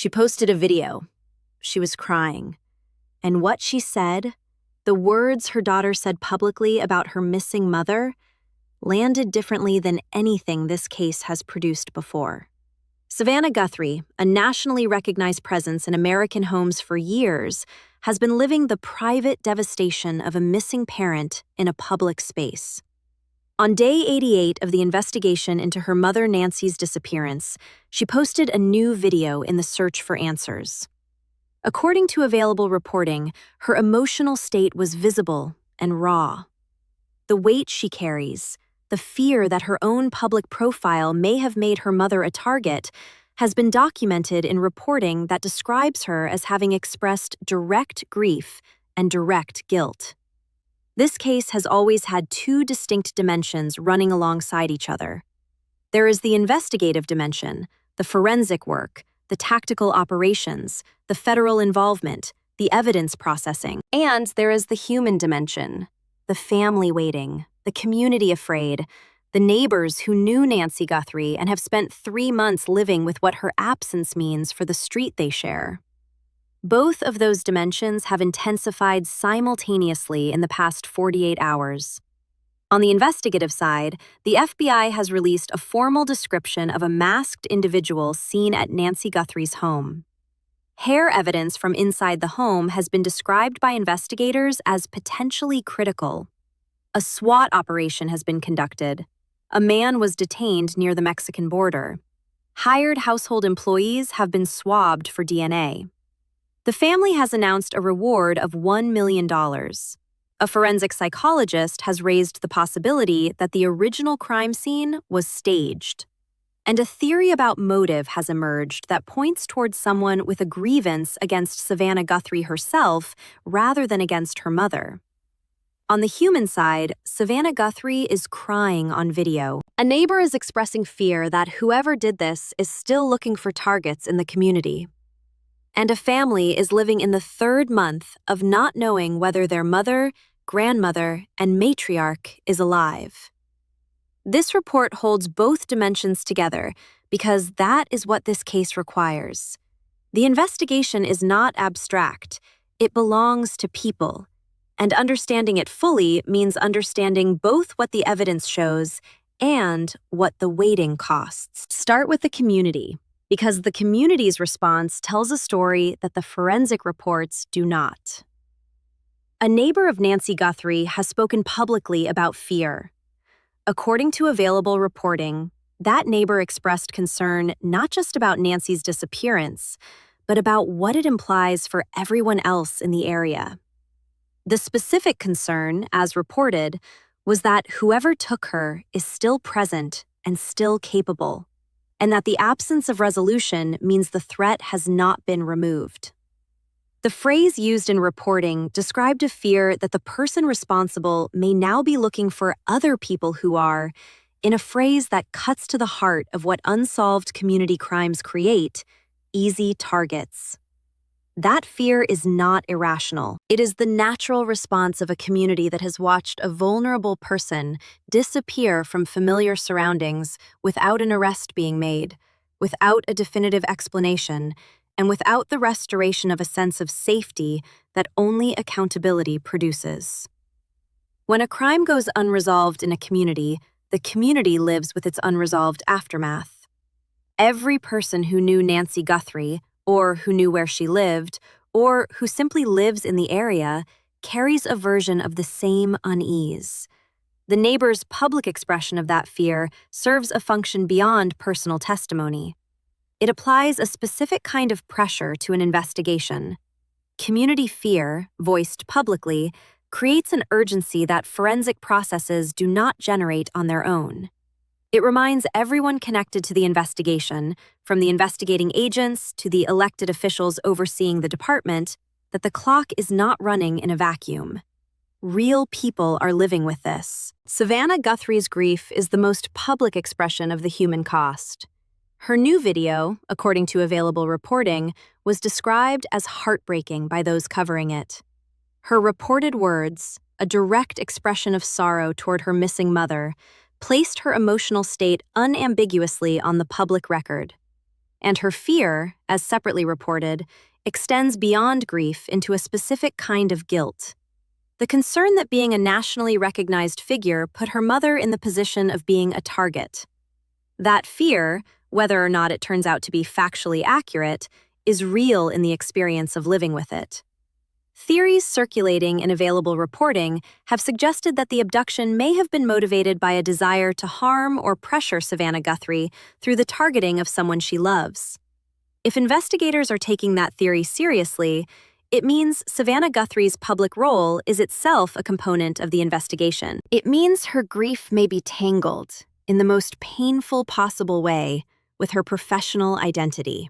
She posted a video. She was crying. And what she said, the words her daughter said publicly about her missing mother, landed differently than anything this case has produced before. Savannah Guthrie, a nationally recognized presence in American homes for years, has been living the private devastation of a missing parent in a public space. On day 88 of the investigation into her mother Nancy's disappearance, she posted a new video in the search for answers. According to available reporting, her emotional state was visible and raw. The weight she carries, the fear that her own public profile may have made her mother a target, has been documented in reporting that describes her as having expressed direct grief and direct guilt. This case has always had two distinct dimensions running alongside each other. There is the investigative dimension, the forensic work, the tactical operations, the federal involvement, the evidence processing. And there is the human dimension, the family waiting, the community afraid, the neighbors who knew Nancy Guthrie and have spent 3 months living with what her absence means for the street they share. Both of those dimensions have intensified simultaneously in the past 48 hours. On the investigative side, the FBI has released a formal description of a masked individual seen at Nancy Guthrie's home. Hair evidence from inside the home has been described by investigators as potentially critical. A SWAT operation has been conducted. A man was detained near the Mexican border. Hired household employees have been swabbed for DNA. The family has announced a reward of $1 million. A forensic psychologist has raised the possibility that the original crime scene was staged. And a theory about motive has emerged that points towards someone with a grievance against Savannah Guthrie herself rather than against her mother. On the human side, Savannah Guthrie is crying on video. A neighbor is expressing fear that whoever did this is still looking for targets in the community. And a family is living in the 3rd month of not knowing whether their mother, grandmother, and matriarch is alive. This report holds both dimensions together because that is what this case requires. The investigation is not abstract. It belongs to people. And understanding it fully means understanding both what the evidence shows and what the waiting costs. Start with the community, because the community's response tells a story that the forensic reports do not. A neighbor of Nancy Guthrie has spoken publicly about fear. According to available reporting, that neighbor expressed concern not just about Nancy's disappearance, but about what it implies for everyone else in the area. The specific concern, as reported, was that whoever took her is still present and still capable, and that the absence of resolution means the threat has not been removed. The phrase used in reporting described a fear that the person responsible may now be looking for other people who are, in a phrase that cuts to the heart of what unsolved community crimes create, easy targets. That fear is not irrational. It is the natural response of a community that has watched a vulnerable person disappear from familiar surroundings without an arrest being made, without a definitive explanation, and without the restoration of a sense of safety that only accountability produces. When a crime goes unresolved in a community, the community lives with its unresolved aftermath. Every person who knew Nancy Guthrie, or who knew where she lived, or who simply lives in the area, carries a version of the same unease. The neighbor's public expression of that fear serves a function beyond personal testimony. It applies a specific kind of pressure to an investigation. Community fear, voiced publicly, creates an urgency that forensic processes do not generate on their own. It reminds everyone connected to the investigation, from the investigating agents to the elected officials overseeing the department, that the clock is not running in a vacuum. Real people are living with this. Savannah Guthrie's grief is the most public expression of the human cost. Her new video, according to available reporting, was described as heartbreaking by those covering it. Her reported words, a direct expression of sorrow toward her missing mother, placed her emotional state unambiguously on the public record. And her fear, as separately reported, extends beyond grief into a specific kind of guilt. The concern that being a nationally recognized figure put her mother in the position of being a target. That fear, whether or not it turns out to be factually accurate, is real in the experience of living with it. Theories circulating in available reporting have suggested that the abduction may have been motivated by a desire to harm or pressure Savannah Guthrie through the targeting of someone she loves. If investigators are taking that theory seriously, it means Savannah Guthrie's public role is itself a component of the investigation. It means her grief may be tangled, in the most painful possible way, with her professional identity.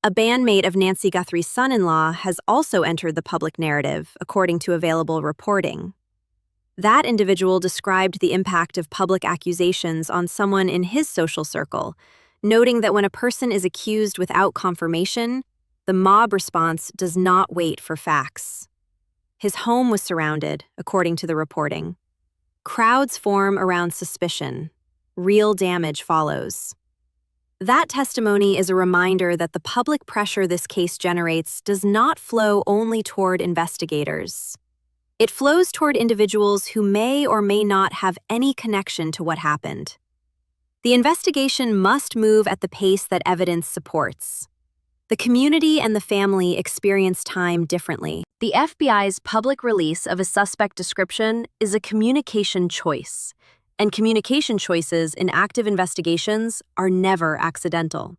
A bandmate of Nancy Guthrie's son-in-law has also entered the public narrative, according to available reporting. That individual described the impact of public accusations on someone in his social circle, noting that when a person is accused without confirmation, the mob response does not wait for facts. His home was surrounded, according to the reporting. Crowds form around suspicion. Real damage follows. That testimony is a reminder that the public pressure this case generates does not flow only toward investigators. It flows toward individuals who may or may not have any connection to what happened. The investigation must move at the pace that evidence supports. The community and the family experience time differently. The FBI's public release of a suspect description is a communication choice. And communication choices in active investigations are never accidental.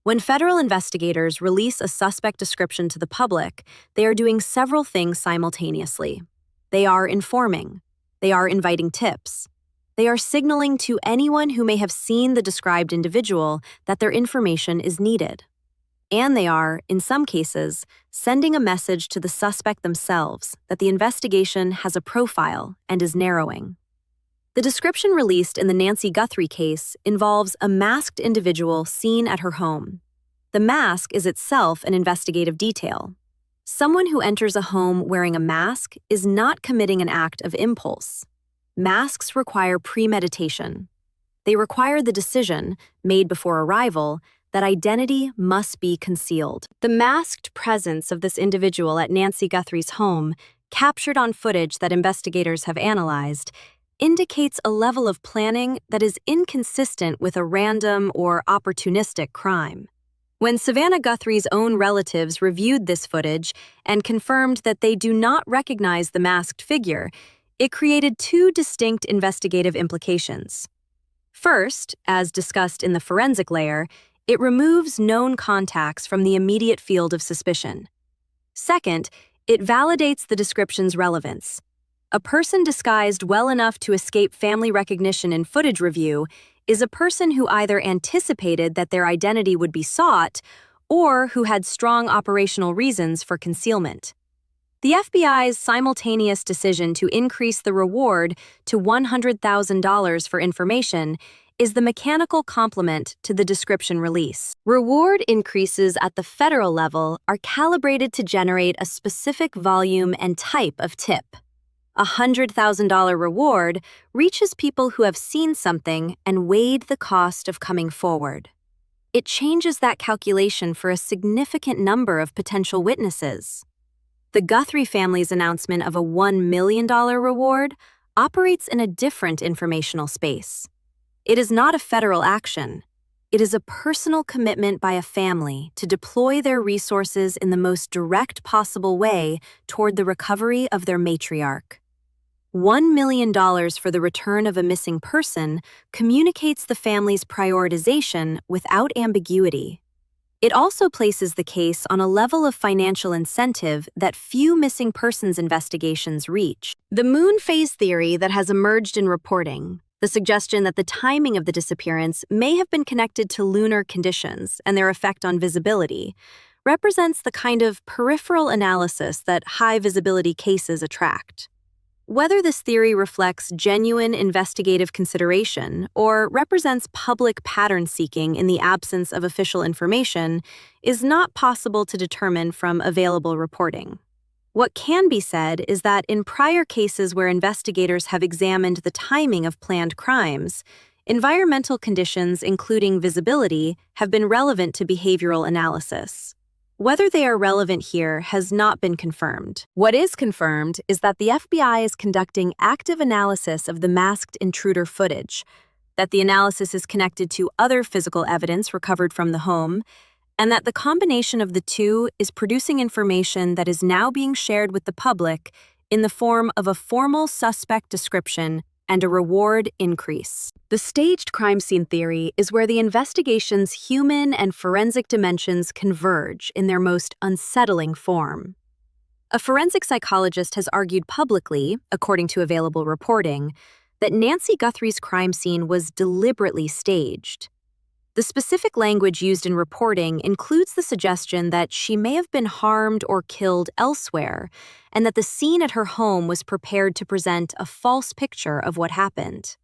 When federal investigators release a suspect description to the public, they are doing several things simultaneously. They are informing. They are inviting tips. They are signaling to anyone who may have seen the described individual that their information is needed. And they are, in some cases, sending a message to the suspect themselves that the investigation has a profile and is narrowing. The description released in the Nancy Guthrie case involves a masked individual seen at her home. The mask is itself an investigative detail. Someone who enters a home wearing a mask is not committing an act of impulse. Masks require premeditation. They require the decision, made before arrival, that identity must be concealed. The masked presence of this individual at Nancy Guthrie's home, captured on footage that investigators have analyzed, indicates a level of planning that is inconsistent with a random or opportunistic crime. When Savannah Guthrie's own relatives reviewed this footage and confirmed that they do not recognize the masked figure, it created two distinct investigative implications. First, as discussed in the forensic layer, it removes known contacts from the immediate field of suspicion. Second, it validates the description's relevance. A person disguised well enough to escape family recognition in footage review is a person who either anticipated that their identity would be sought or who had strong operational reasons for concealment. The FBI's simultaneous decision to increase the reward to $100,000 for information is the mechanical complement to the description release. Reward increases at the federal level are calibrated to generate a specific volume and type of tip. A $100,000 reward reaches people who have seen something and weighed the cost of coming forward. It changes that calculation for a significant number of potential witnesses. The Guthrie family's announcement of a $1 million reward operates in a different informational space. It is not a federal action. It is a personal commitment by a family to deploy their resources in the most direct possible way toward the recovery of their matriarch. $1 million for the return of a missing person communicates the family's prioritization without ambiguity. It also places the case on a level of financial incentive that few missing persons investigations reach. The moon phase theory that has emerged in reporting, the suggestion that the timing of the disappearance may have been connected to lunar conditions and their effect on visibility, represents the kind of peripheral analysis that high-visibility cases attract. Whether this theory reflects genuine investigative consideration or represents public pattern-seeking in the absence of official information is not possible to determine from available reporting. What can be said is that in prior cases where investigators have examined the timing of planned crimes, Environmental conditions, including visibility, have been relevant to behavioral analysis. Whether they are relevant here has not been confirmed. What is confirmed is that the FBI is conducting active analysis of the masked intruder footage, that the analysis is connected to other physical evidence recovered from the home, and that the combination of the two is producing information that is now being shared with the public in the form of a formal suspect description and a reward increase. The staged crime scene theory is where the investigation's human and forensic dimensions converge in their most unsettling form. A forensic psychologist has argued publicly, according to available reporting, that Nancy Guthrie's crime scene was deliberately staged. The specific language used in reporting includes the suggestion that she may have been harmed or killed elsewhere, and that the scene at her home was prepared to present a false picture of what happened.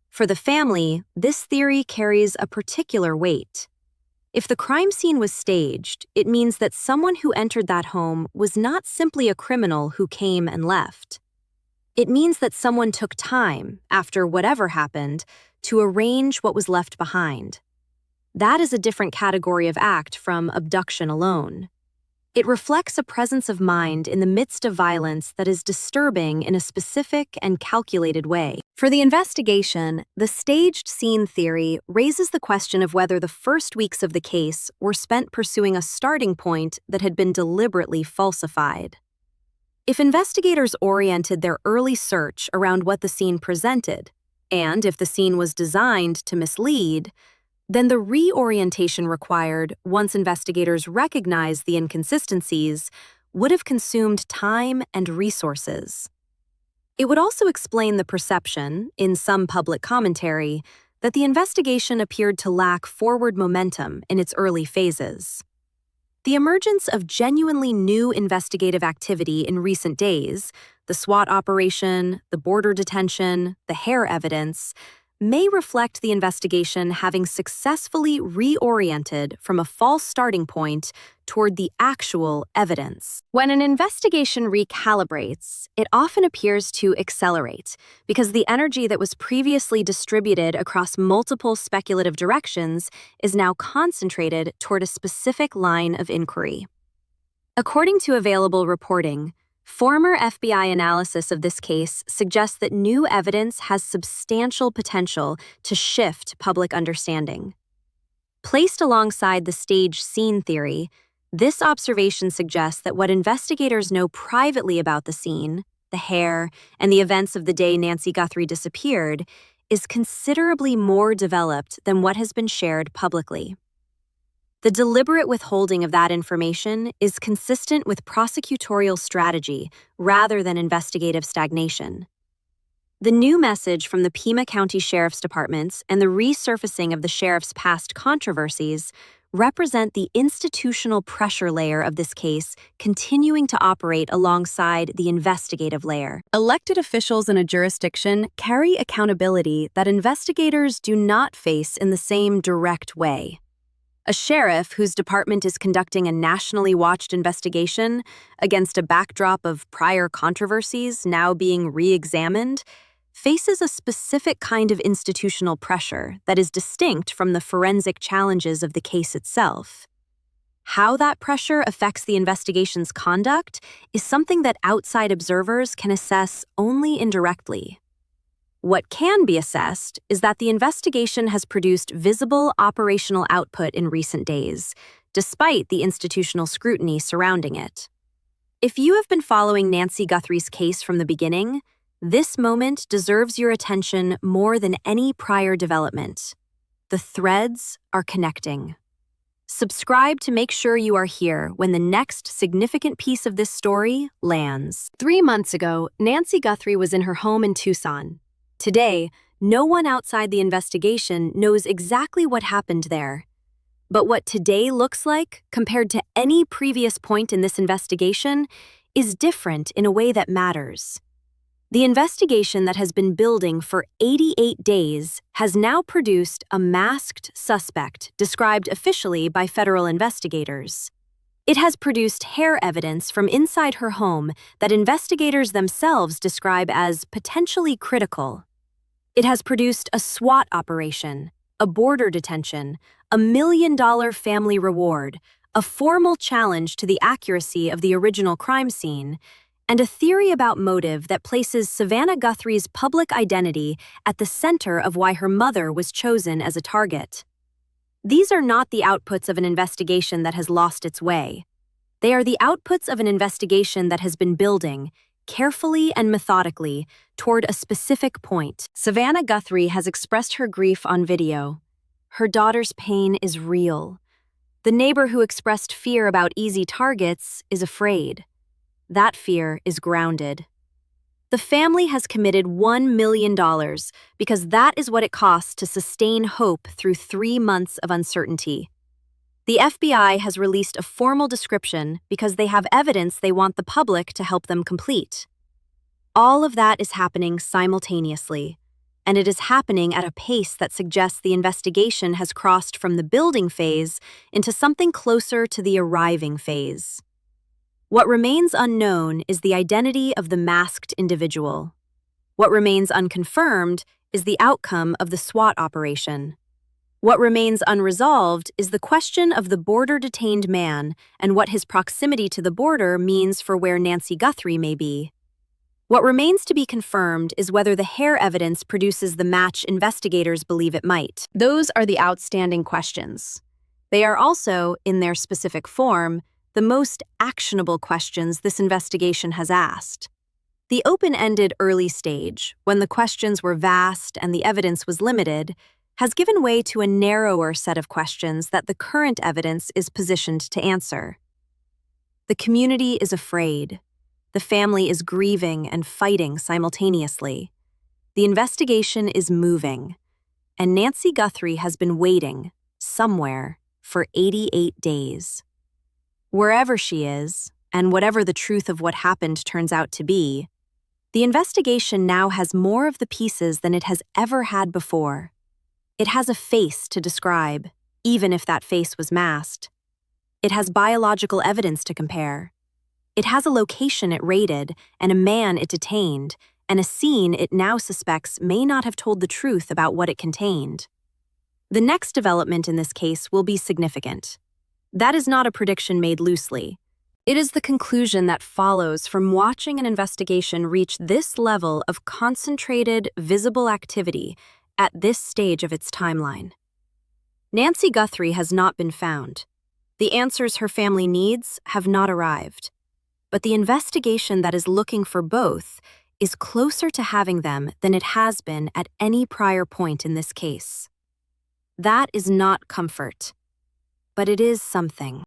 For the family, this theory carries a particular weight. If the crime scene was staged, it means that someone who entered that home was not simply a criminal who came and left. It means that someone took time, after whatever happened, to arrange what was left behind. That is a different category of act from abduction alone. It reflects a presence of mind in the midst of violence that is disturbing in a specific and calculated way. For the investigation, the staged scene theory raises the question of whether the first weeks of the case were spent pursuing a starting point that had been deliberately falsified. If investigators oriented their early search around what the scene presented, and if the scene was designed to mislead, then the reorientation required, once investigators recognized the inconsistencies, would have consumed time and resources. It would also explain the perception, in some public commentary, that the investigation appeared to lack forward momentum in its early phases. The emergence of genuinely new investigative activity in recent days, the SWAT operation, the border detention, the hair evidence, may reflect the investigation having successfully reoriented from a false starting point toward the actual evidence. When an investigation recalibrates, it often appears to accelerate because the energy that was previously distributed across multiple speculative directions is now concentrated toward a specific line of inquiry. According to available reporting, former FBI analysis of this case suggests that new evidence has substantial potential to shift public understanding. Placed alongside the staged scene theory, this observation suggests that what investigators know privately about the scene, the hair, and the events of the day Nancy Guthrie disappeared is considerably more developed than what has been shared publicly. The deliberate withholding of that information is consistent with prosecutorial strategy rather than investigative stagnation. The new message from the Pima County Sheriff's Departments and the resurfacing of the sheriff's past controversies represent the institutional pressure layer of this case continuing to operate alongside the investigative layer. Elected officials in a jurisdiction carry accountability that investigators do not face in the same direct way. A sheriff whose department is conducting a nationally watched investigation against a backdrop of prior controversies now being re-examined faces a specific kind of institutional pressure that is distinct from the forensic challenges of the case itself. How that pressure affects the investigation's conduct is something that outside observers can assess only indirectly. What can be assessed is that the investigation has produced visible operational output in recent days, despite the institutional scrutiny surrounding it. If you have been following Nancy Guthrie's case from the beginning, this moment deserves your attention more than any prior development. The threads are connecting. Subscribe to make sure you are here when the next significant piece of this story lands. 3 months ago, Nancy Guthrie was in her home in Tucson. Today, no one outside the investigation knows exactly what happened there. But what today looks like, compared to any previous point in this investigation, is different in a way that matters. The investigation that has been building for 88 days has now produced a masked suspect described officially by federal investigators. It has produced hair evidence from inside her home that investigators themselves describe as potentially critical. It has produced a SWAT operation, a border detention, a $1 million family reward, a formal challenge to the accuracy of the original crime scene, and a theory about motive that places Savannah Guthrie's public identity at the center of why her mother was chosen as a target. These are not the outputs of an investigation that has lost its way. They are the outputs of an investigation that has been building, carefully and methodically, toward a specific point. Savannah Guthrie has expressed her grief on video. Her daughter's pain is real. The neighbor who expressed fear about easy targets is afraid. That fear is grounded. The family has committed $1 million because that is what it costs to sustain hope through 3 months of uncertainty. The FBI has released a formal description because they have evidence they want the public to help them complete. All of that is happening simultaneously, and it is happening at a pace that suggests the investigation has crossed from the building phase into something closer to the arriving phase. What remains unknown is the identity of the masked individual. What remains unconfirmed is the outcome of the SWAT operation. What remains unresolved is the question of the border-detained man and what his proximity to the border means for where Nancy Guthrie may be. What remains to be confirmed is whether the hair evidence produces the match investigators believe it might. Those are the outstanding questions. They are also, in their specific form, the most actionable questions this investigation has asked. The open-ended early stage, when the questions were vast and the evidence was limited, has given way to a narrower set of questions that the current evidence is positioned to answer. The community is afraid. The family is grieving and fighting simultaneously. The investigation is moving, and Nancy Guthrie has been waiting, somewhere, for 88 days. Wherever she is, and whatever the truth of what happened turns out to be, the investigation now has more of the pieces than it has ever had before. It has a face to describe, even if that face was masked. It has biological evidence to compare. It has a location it raided, and a man it detained, and a scene it now suspects may not have told the truth about what it contained. The next development in this case will be significant. That is not a prediction made loosely. It is the conclusion that follows from watching an investigation reach this level of concentrated, visible activity at this stage of its timeline. Nancy Guthrie has not been found. The answers her family needs have not arrived. But the investigation that is looking for both is closer to having them than it has been at any prior point in this case. That is not comfort, but it is something.